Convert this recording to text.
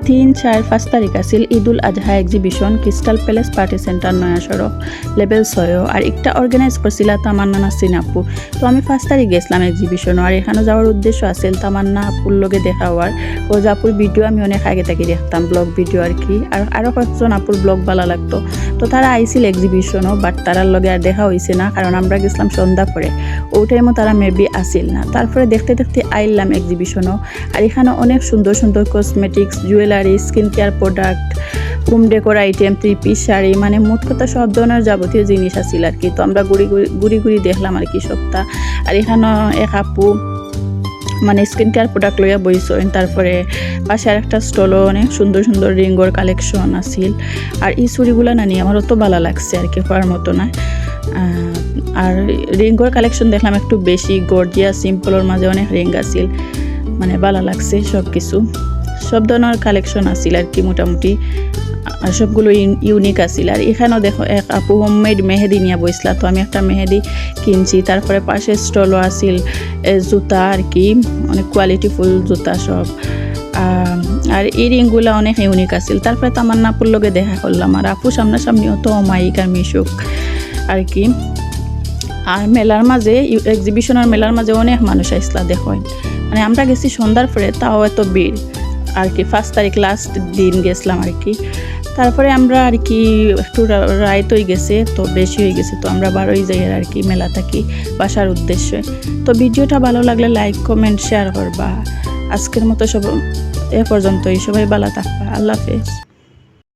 3, 4, 5 তারিখ আছিল Eidul Adha exhibition crystal palace party centre Naya Sarak level 6 আর একটা অর্গানাইজ করছিল তামান্না নাসরিন আপু। তো আমি 5 তারিখ গেছিলাম এক্সিবিশন আর এখানে যাওয়ার উদ্দেশ্য আছিল তামান্না আপুর লগে দেখা হওয়ার। ও আপুর ভিডিও আমি অনেক আগে থেকে দেখতাম, ব্লগ ভিডিও আর কি, আর আরও কয়েকজন আপুর ব্লগ ভালো লাগতো। তো তারা আইছিল এক্সিবিশনও, বাট তারার লগে আর দেখা হয়েছে না, কারণ আমরা গেছিলাম সন্ধ্যা পরে, ওই টাইমও তারা মেবি আসিল না। তারপরে দেখতে দেখতে আইলাম এক্সিবিশনও, আর এখানে অনেক সুন্দর সুন্দর cosmetics, jewellery, skin care product, home decor item, 3 piece sari, মানে মোট কথা সব ধরনের যাবতীয় জিনিস আছিল আর কি। তো আমরা ঘুরি দেখলাম আর কি সপ্তাহ। আর এখানে এক আপু মানে স্কিন কেয়ার প্রোডাক্ট লইয়া বইছেন। তারপরে পাশে আর একটা স্টলও অনেক সুন্দর সুন্দর রিঙ্গর কালেকশন আছিল। আর এই চুড়িগুলো না নিয়ে আমার অত ভালো লাগছে আর কি, হওয়ার মতো না। আর রিঙ্গর কালেকশন দেখলাম একটু বেশি গর্জিয়াস, সিম্পলের মাঝে অনেক রিং আছিল, মানে ভালো লাগছে সব কিছু। সব ধরনের কালেকশন আছিল আর কি মোটামুটি, আর সবগুলো ইউনিক আছিল। আর এখানেও দেখো এক আপু হোমমেড মেহেদি নিয়ে বসলা, তো আমি একটা মেহেদি কিনছি। তারপরে পাশে স্টলও আছিল জুতা আর কি, অনেক কোয়ালিটিফুল জুতা সব। আর এই রিংগুলো অনেক ইউনিক আছিল। তারপরে তামান্না আপুর লগে দেখা করলাম, আর আপু সামনাসামনিও তো অমায়িক আর মিশুক আর কি। আর মেলার মাঝে, এক্সিবিশনের মেলার মাঝে অনেক মানুষ আসলা দেখো, মানে আমরা গেছি সন্ধ্যার পরে, তাও এত ভিড় আর কি। 5 তারিখ লাস্ট দিন গেছিলাম আর কি। তারপরে আমরা আর কি একটু রাইত হয়ে গেছে, তো বেশি হয়ে গেছে, তো আমরা বারোই যাই আর কি মেলা থাকি বাসার উদ্দেশ্যে। তো ভিডিওটা ভালো লাগলে লাইক কমেন্ট শেয়ার করবা। আজকের মতো সব এ পর্যন্তই, সবাই ভালো থাকবা, আল্লাহ হাফেজ।